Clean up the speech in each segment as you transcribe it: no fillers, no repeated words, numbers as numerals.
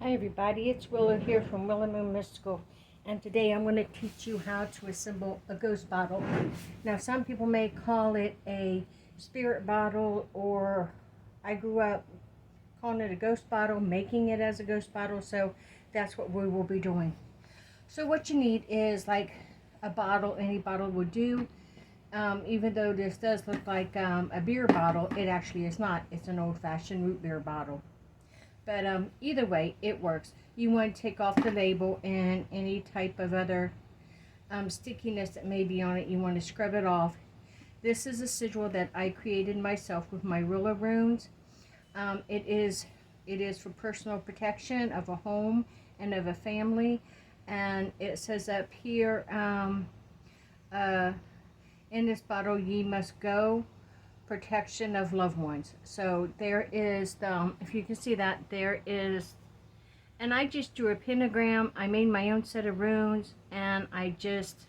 Hi everybody, it's Willow here from Willow Moon Mystical, and today I'm going to teach you how to assemble a ghost bottle. Now some people may call it a spirit bottle, or I grew up calling it a ghost bottle, making it as a ghost bottle, so that's what we will be doing. So what you need is like a bottle, any bottle will do. Even though this does look like a beer bottle, it actually is not. It's an old-fashioned root beer bottle. But either way, it works. You want to take off the label and any type of other stickiness that may be on it. You want to scrub it off. This is a sigil that I created myself with my ruler runes. It is for personal protection of a home and of a family. And it says up here, in this bottle ye must go, protection of loved ones. So there is the, if you can see that, there is, and I just drew a pentagram. I made my own set of runes, and I just,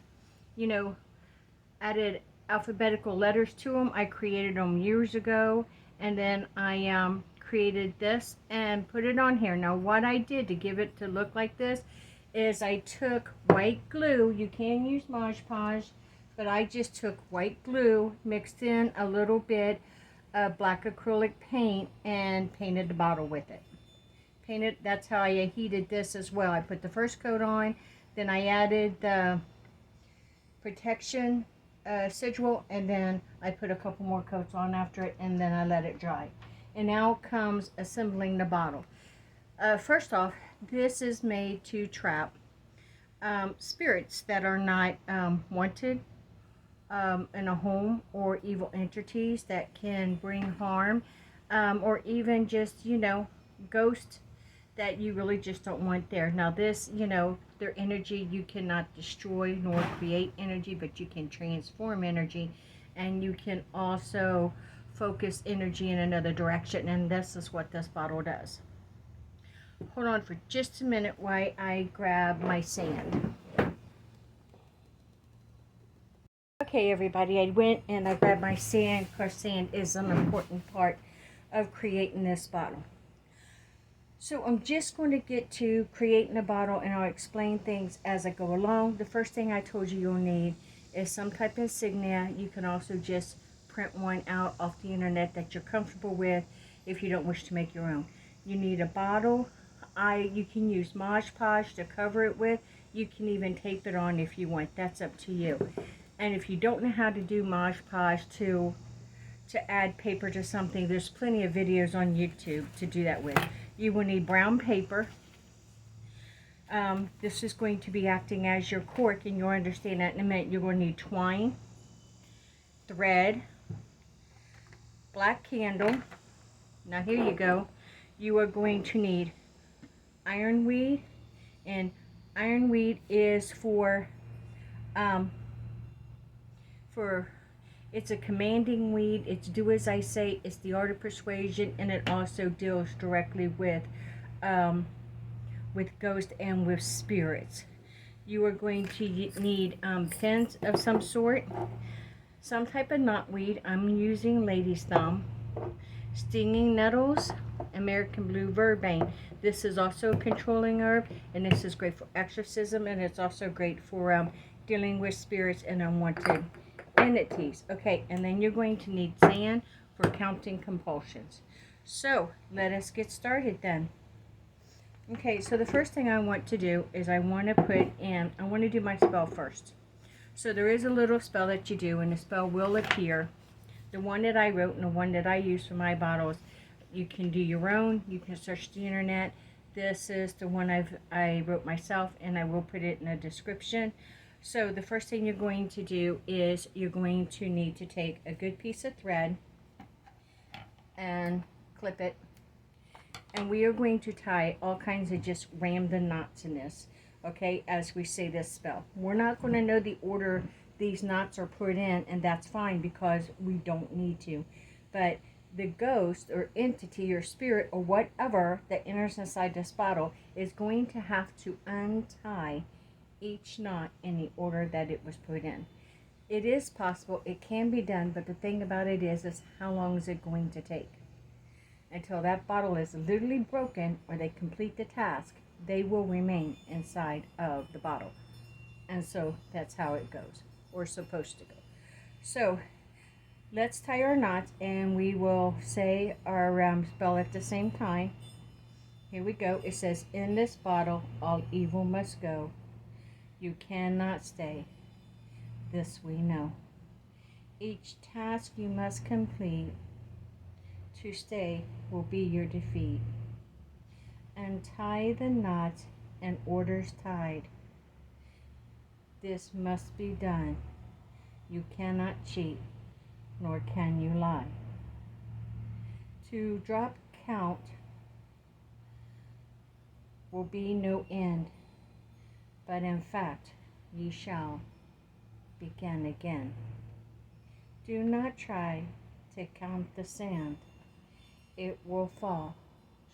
added alphabetical letters to them. I created them years ago, and then I created this and put it on here. Now what I did to give it to look like this is I took white glue. You can use Mod Podge, but I just took white glue, mixed in a little bit of black acrylic paint, and painted the bottle with it. That's how I heated this as well. I put the first coat on, then I added the protection sigil, and then I put a couple more coats on after it, and then I let it dry. And now comes assembling the bottle. First off, this is made to trap spirits that are not wanted in a home, or evil entities that can bring harm, or even just, ghosts that you really just don't want there. Now this, their energy, you cannot destroy nor create energy, but you can transform energy, and you can also focus energy in another direction, and this is what this bottle does. Hold on for just a minute while I grab my sand. Okay everybody, I went and I grabbed my sand, because sand is an important part of creating this bottle. So I'm just going to get to creating a bottle, and I'll explain things as I go along. The first thing I told you you'll need is some type of insignia. You can also just print one out off the internet that you're comfortable with if you don't wish to make your own. You need a bottle. You can use Mod Podge to cover it with. You can even tape it on if you want. That's up to you. And if you don't know how to do Mod Podge to add paper to something, there's plenty of videos on YouTube to do that with. You will need brown paper. This is going to be acting as your cork, and you'll understand that in a minute. You're going to need twine, thread, black candle. Now here you go. You are going to need ironweed, and ironweed is it's a commanding weed. It's do as I say. It's the art of persuasion, and it also deals directly with ghosts and with spirits. You are going to need pins of some sort, some type of knotweed. I'm using lady's thumb, stinging nettles, American blue vervain. This is also a controlling herb, and this is great for exorcism, and it's also great for dealing with spirits and unwanted entities. Okay, and then you're going to need sand for counting compulsions. So let us get started then. Okay, so the first thing I want to do is I want to do my spell first. So there is a little spell that you do, and the spell will appear. The one that I wrote and the one that I use for my bottles, you can do your own. You can search the internet. This is the one I wrote myself, and I will put it in the description. So the first thing you're going to do is you're going to need to take a good piece of thread and clip it. And we are going to tie all kinds of just random knots in this, okay, as we say this spell. We're not going to know the order these knots are put in, and that's fine because we don't need to. But the ghost or entity or spirit or whatever that enters inside this bottle is going to have to untie each knot in the order that it was put in. It is possible, it can be done, but the thing about it is how long is it going to take? until that bottle is literally broken or they complete the task. They will remain inside of the bottle. And so that's how it goes, or supposed to go. So let's tie our knots, and we will say our spell at the same time. Here we go. It says, in this bottle, all evil must go. You cannot stay. This we know. Each task you must complete. To stay will be your defeat. Untie the knots and orders tied. This must be done. You cannot cheat, nor can you lie. To drop count will be no end, but in fact ye shall begin again. Do not try to count the sand. It will fall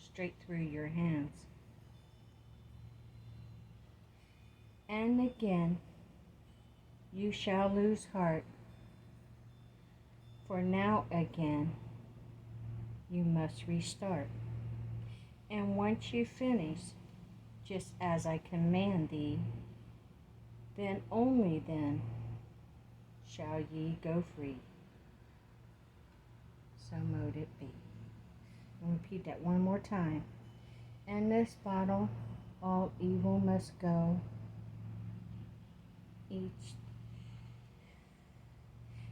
straight through your hands. And again you shall lose heart, for now again you must restart. And once you finish, just as I command thee, then only then shall ye go free. So mote it be. I'll repeat that one more time. In this bottle all evil must go.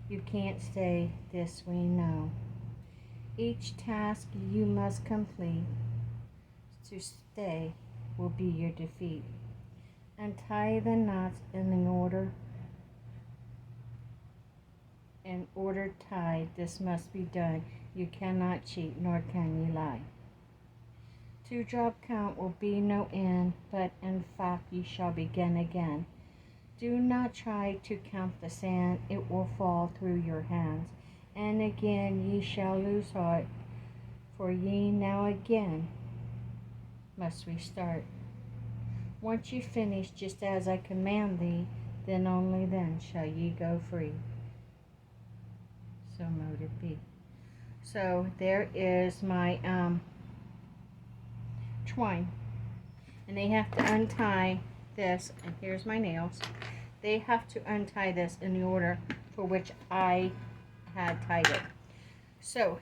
You can't stay, this we know. Each task you must complete. To stay will be your defeat. Untie the knots in order tied. This must be done. You cannot cheat, nor can you lie. To drop count will be no end, but in fact ye shall begin again. Do not try to count the sand, it will fall through your hands. And again ye shall lose heart, for ye now again must restart. Once you finish, just as I command thee, then only then shall ye go free. So mote it be. So there is my twine, and they have to untie this, and here's my nails. They have to untie this in the order for which I had tied it. So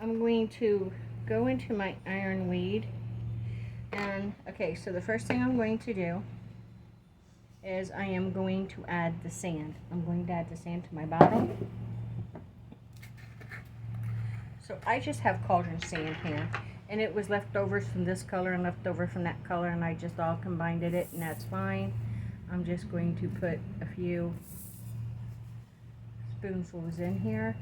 I'm going to go into my ironweed, and okay, so the first thing I'm going to do is I am going to add the sand. I'm going to add the sand to my bottle. So I just have cauldron sand here, and it was leftovers from this color and leftover from that color, and I just all combined it, and that's fine. I'm just going to put a few spoonfuls in here.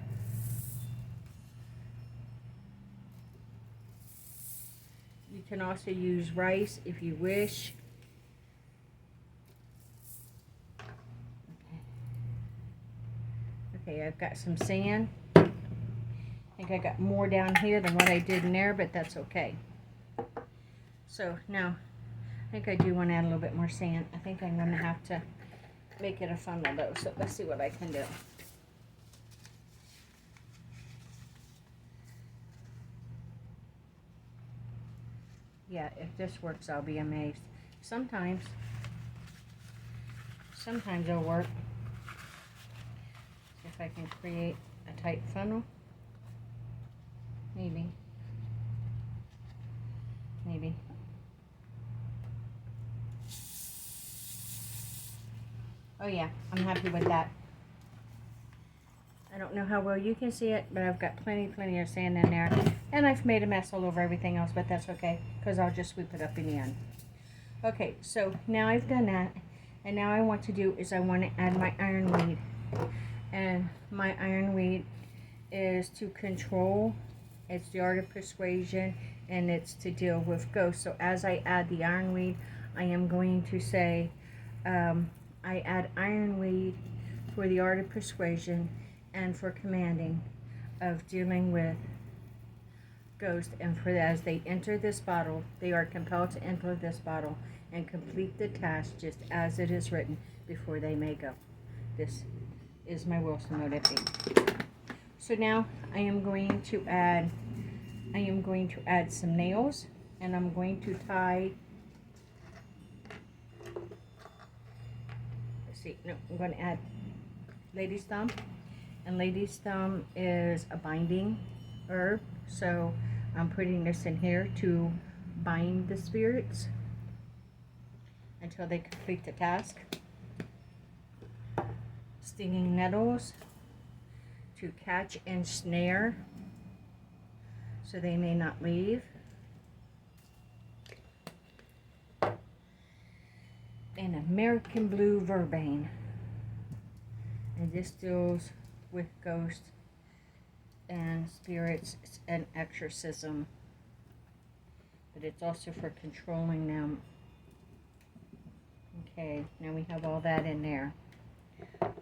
You can also use rice if you wish. Okay, I've got some sand. I think I got more down here than what I did in there, but that's okay. So now, I think I do want to add a little bit more sand. I think I'm going to have to make it a funnel though, so let's see what I can do. Yeah, if this works, I'll be amazed. Sometimes it'll work. See if I can create a tight funnel. Maybe. Oh yeah, I'm happy with that. I don't know how well you can see it, but I've got plenty of sand in there. And I've made a mess all over everything else, but that's okay, because I'll just sweep it up in the end. Okay, so now I've done that, and now I want to do is I want to add my ironweed. And my ironweed is to control, it's the art of persuasion, and it's to deal with ghosts. So as I add the ironweed, I am going to say, I add ironweed for the art of persuasion and for commanding of dealing with ghosts, and for as they enter this bottle, they are compelled to enter this bottle and complete the task just as it is written before they may go. This is my will, so mote it be. So now I am going to add I am going to add some nails, and I'm going to tie, let's see, no, I'm going to add lady's thumb, and lady's thumb is a binding herb, so I'm putting this in here to bind the spirits until they complete the task. Stinging nettles to catch and snare so they may not leave. And American blue verbane. And this deals with ghosts and spirits and exorcism, but it's also for controlling them. Okay, now we have all that in there.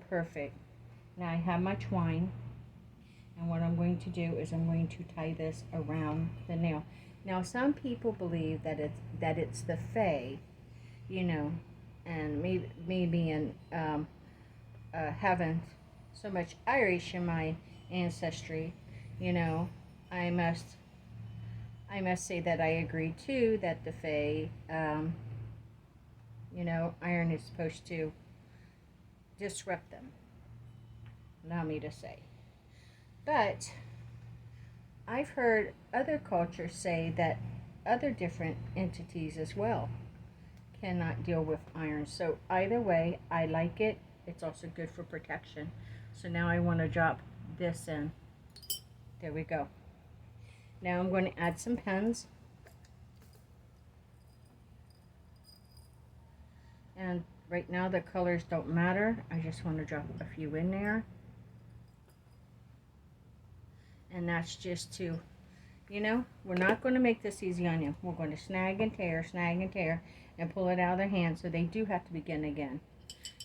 Perfect. Now I have my twine, and what I'm going to do is I'm going to tie this around the nail. Now some people believe that it's the fae, you know, and me being having so much Irish in my ancestry, you know, I must say that I agree too that the fae, you know, iron is supposed to disrupt them, allow me to say. But I've heard other cultures say that other different entities as well cannot deal with iron. So either way, I like it. It's also good for protection. So now I want to drop this in. There we go. Now I'm going to add some pens. And right now the colors don't matter. I just want to drop a few in there. And that's just to, you know, we're not going to make this easy on you. We're going to snag and tear, and pull it out of their hand. So they do have to begin again.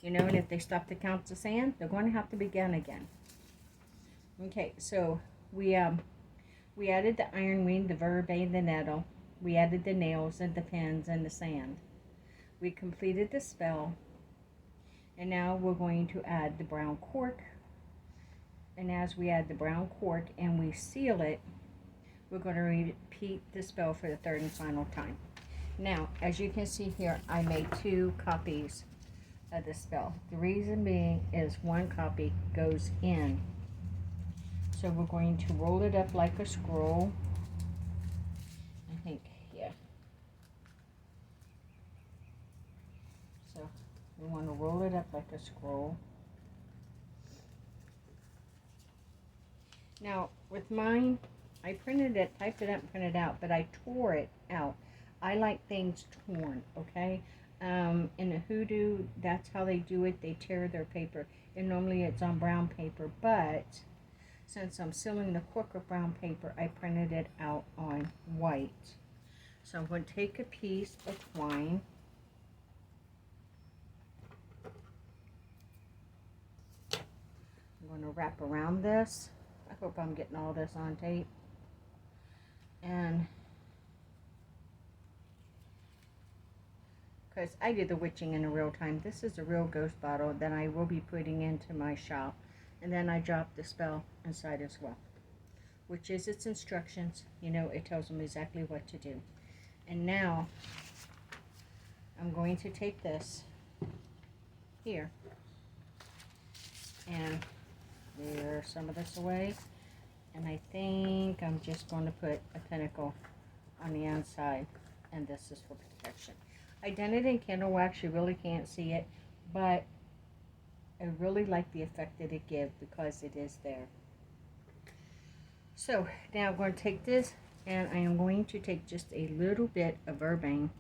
You know, and if they stop to count the sand, they're going to have to begin again. Okay, so we added the ironweed, the verbane, the nettle. We added the nails and the pins and the sand. We completed the spell. And now we're going to add the brown cork. And as we add the brown cork and we seal it, we're going to repeat the spell for the third and final time. Now, as you can see here, I made 2 copies of the spell. The reason being is one copy goes in. So we're going to roll it up like a scroll. I think, yeah. So we want to roll it up like a scroll. Now, with mine, I printed it, typed it up and printed it out, but I tore it out. I like things torn, okay? In the hoodoo, that's how they do it. They tear their paper, and normally it's on brown paper, but since I'm sealing the cork with brown paper, I printed it out on white. So I'm going to take a piece of twine. I'm going to wrap around this. I hope I'm getting all this on tape. And because I did the witching in a real time, this is a real ghost bottle that I will be putting into my shop. And then I dropped the spell inside as well, which is its instructions. You know, it tells them exactly what to do. And now I'm going to take this here and clear some of this away. And I think I'm just going to put a pinnacle on the inside, and this is for protection. I done it in candle wax. You really can't see it, but I really like the effect that it gives because it is there. So now I'm going to take this, and I am going to take just a little bit of verbane.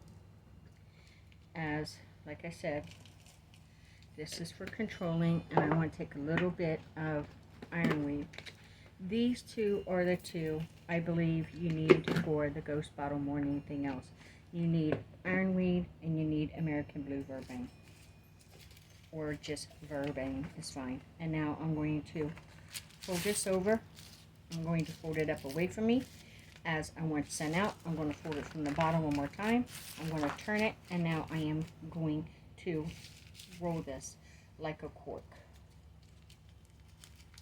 As, like I said, this is for controlling, and I want to take a little bit of ironweed. These 2 are the 2 I believe you need for the ghost bottle more than anything else. You need ironweed and you need American blue verbane. Or just verbane is fine. And now I'm going to fold this over. I'm going to fold it up away from me. As I want to send out, I'm going to fold it from the bottom one more time. I'm going to turn it, and now I am going to roll this like a cork.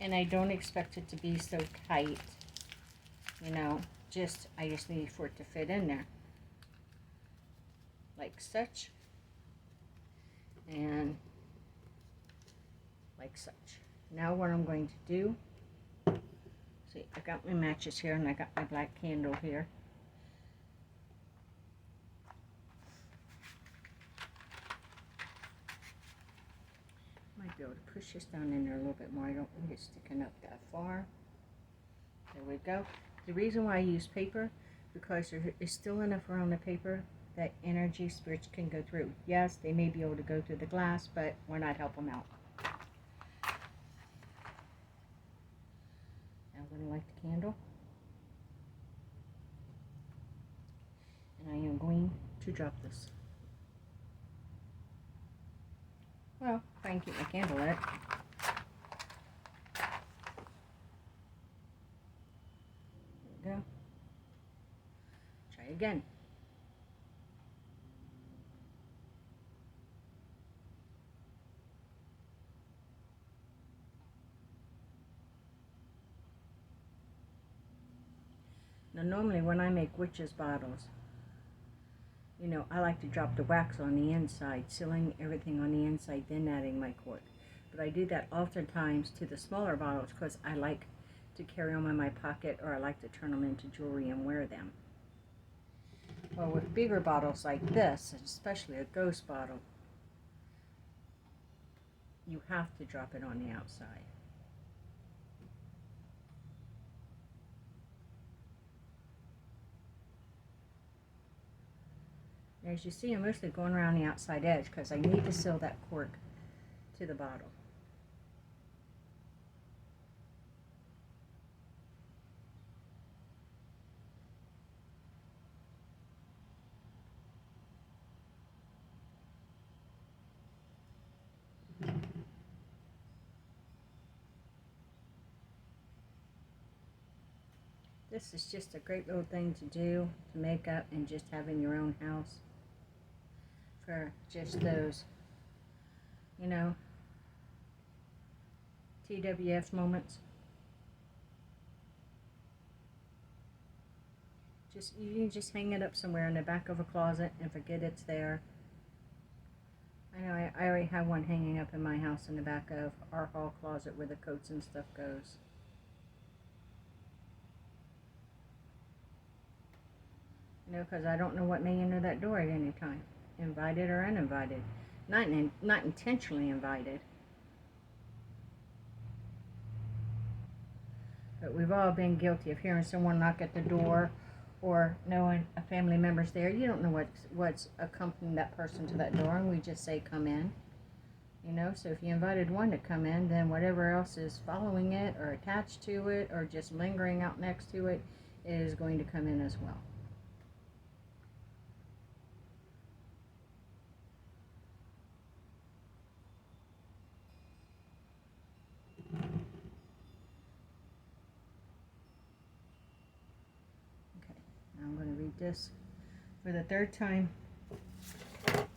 And I don't expect it to be so tight, you know. I just need for it to fit in there. Like such. And like such. Now what I'm going to do, see, I got my matches here and I got my black candle here. Might be able to push this down in there a little bit more. I don't want it sticking up that far. There we go. The reason why I use paper, because there is still enough around the paper that energy spirits can go through. Yes, they may be able to go through the glass, but why not help them out? Now I'm going to light the candle. And I am going to drop this. Well, if I can keep my candle lit. There we go. Try again. Now normally when I make witches bottles, you know, I like to drop the wax on the inside, sealing everything on the inside, then adding my cork. But I do that oftentimes to the smaller bottles because I like to carry them in my pocket, or I like to turn them into jewelry and wear them. Well, with bigger bottles like this, especially a ghost bottle, you have to drop it on the outside. As you see, I'm mostly going around the outside edge because I need to seal that cork to the bottle. This is just a great little thing to do, to make up and just have in your own house for just those, you know, TWF moments. You can just hang it up somewhere in the back of a closet and forget it's there. I know I already have one hanging up in my house in the back of our hall closet where the coats and stuff goes. You know, because I don't know what may enter that door at any time, invited or uninvited, not intentionally invited. But we've all been guilty of hearing someone knock at the door, or knowing a family member's there. You don't know what's accompanying that person to that door, and we just say, come in. You know, so if you invited one to come in, then whatever else is following it, or attached to it, or just lingering out next to it, is going to come in as well. I'm going to read this for the third time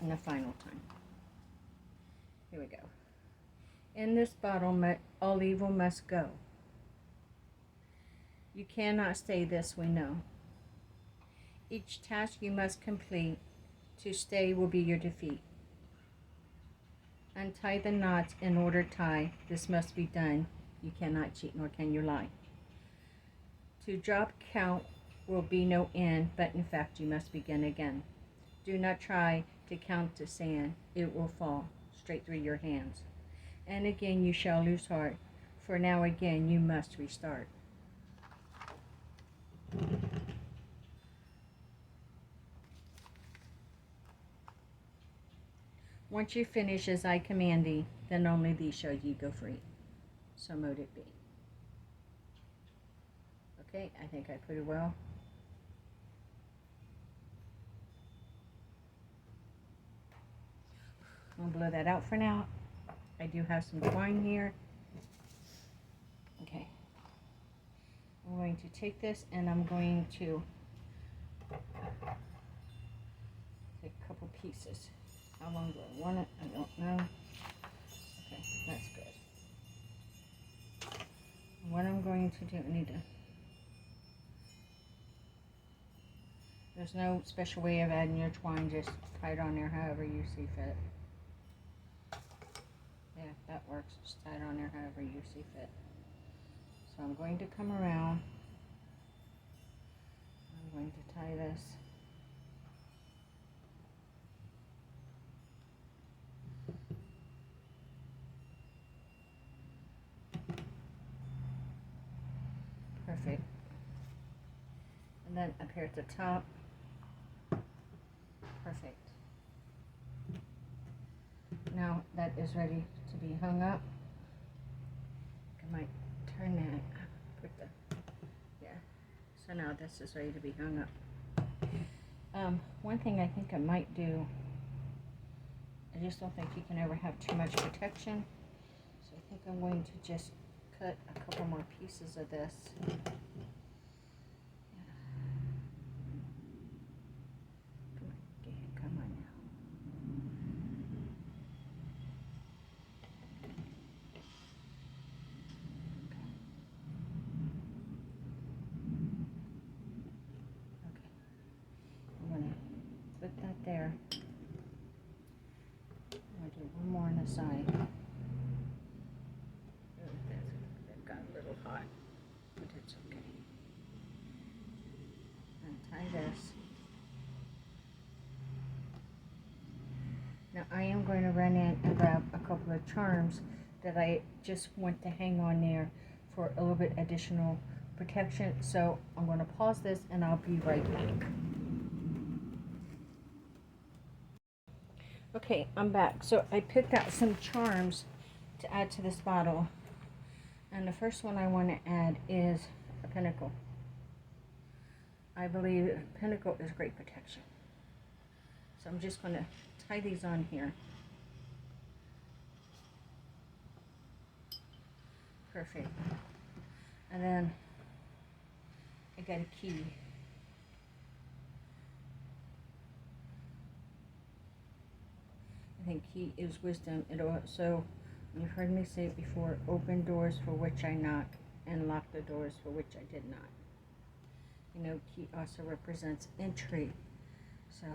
and the final time. Here we go. In this bottle, all evil must go. You cannot stay this, we know. Each task you must complete to stay will be your defeat. Untie the knots in order tie. This must be done. You cannot cheat, nor can you lie. To drop count will be no end, but in fact you must begin again. Do not try to count to sand, it will fall straight through your hands. And again you shall lose heart, for now again you must restart. Once you finish as I command thee, then only thee shall ye go free. So mote it be. Okay, I think I put it well. I'm going to blow that out for now. I do have some twine here. Okay. I'm going to take this and I'm going to take a couple pieces. How long do I want it? I don't know. Okay, that's good. What I'm going to do, I need to There's no special way of adding your twine, just tie it on there however you see fit. Yeah, that works. Just tie it on there however you see fit. So I'm going to come around. I'm going to tie this. Perfect. And then up here at the top. Perfect. Now that is ready to be hung up. I might turn that. Put the, yeah. So now this is ready to be hung up. One thing I think I might do, I just don't think you can ever have too much protection. So I think I'm going to just cut a couple more pieces of this. Put that there. I'm going to do one more on the side. That got a little hot, but it's okay. Untie this. Now I am going to run in and grab a couple of charms that I just want to hang on there for a little bit additional protection. So I'm going to pause this and I'll be right back. Okay, I'm back. So I picked out some charms to add to this bottle. And the first one I want to add is a pinnacle. I believe a pinnacle is great protection. So I'm just going to tie these on here. Perfect. And then I got a key. I think key is wisdom. It also, you've heard me say it before, open doors for which I knock and lock the doors for which I did not. You know, key also represents entry. So,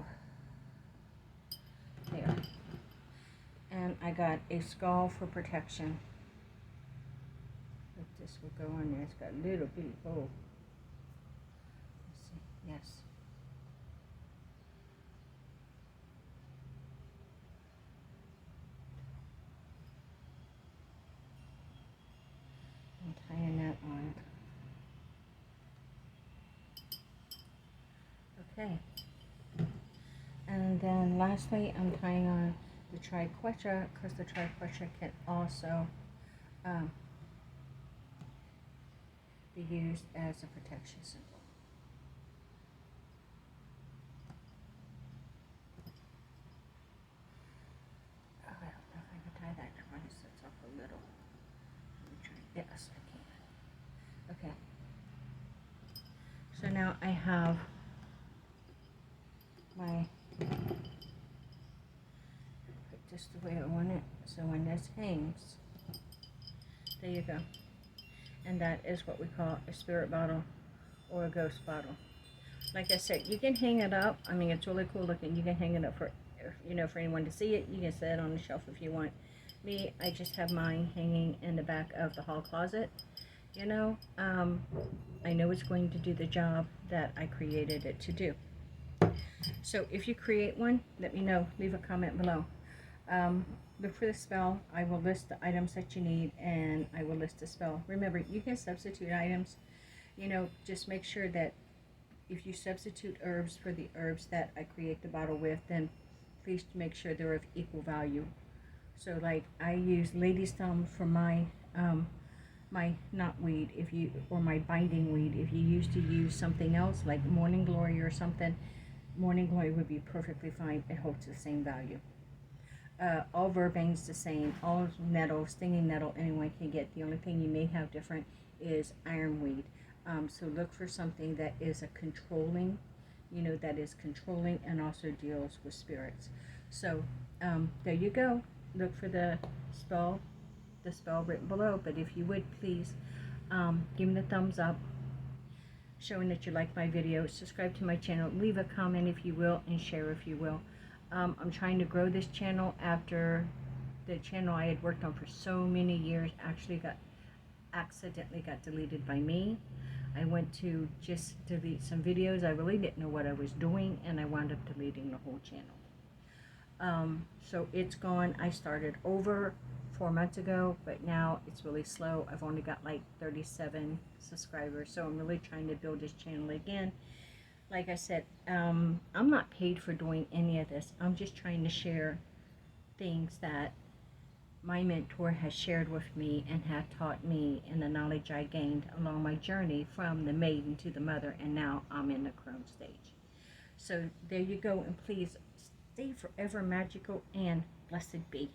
there. And I got a skull for protection. This will go on there. It's got a little bitty hole. Let's see. Yes. I'm tying that on. Okay. And then lastly, I'm tying on the triquetra, because the triquetra can also be used as a protection symbol. Oh, I don't know if I can tie that twice. It's up a little. Let me try. Yes, I can. Okay. So now I have my, put this the way I want it. So when this hangs, there you go. And that is what we call a spirit bottle or a ghost bottle. Like I said, you can hang it up. I mean, it's really cool looking. You can hang it up for, you know, for anyone to see it. You can set it on the shelf if you want. Me, I just have mine hanging in the back of the hall closet. You know, I know it's going to do the job that I created it to do. So if you create one, let me know. Leave a comment below. Look for the spell. I will list the items that you need, and I will list the spell. Remember, you can substitute items. You know, just make sure that if you substitute herbs for the herbs that I create the bottle with, then please make sure they're of equal value. So like I use lady's thumb for my my knotweed, if you, or my binding weed. If you used to use something else like morning glory or something, morning glory would be perfectly fine. It holds the same value. All verbane's the same. All nettle, stinging nettle, anyone can get. The only thing you may have different is ironweed. So look for something that is a controlling, you know, that is controlling and also deals with spirits. So there you go. Look for the spell written below. But if you would please give me the thumbs up, showing that you like my video. Subscribe to my channel, leave a comment if you will, and share if you will. I'm trying to grow this channel after the channel I had worked on for so many years actually accidentally got deleted by me. I went to just delete some videos. I really didn't know what I was doing, and I wound up deleting the whole channel. So it's gone. I started over 4 months ago, but now it's really slow. I've only got like 37 subscribers, so I'm really trying to build this channel again. Like I said, I'm not paid for doing any of this. I'm just trying to share things that my mentor has shared with me and have taught me, and the knowledge I gained along my journey from the maiden to the mother, and now I'm in the crone stage. So there you go, and please stay forever magical and blessed be.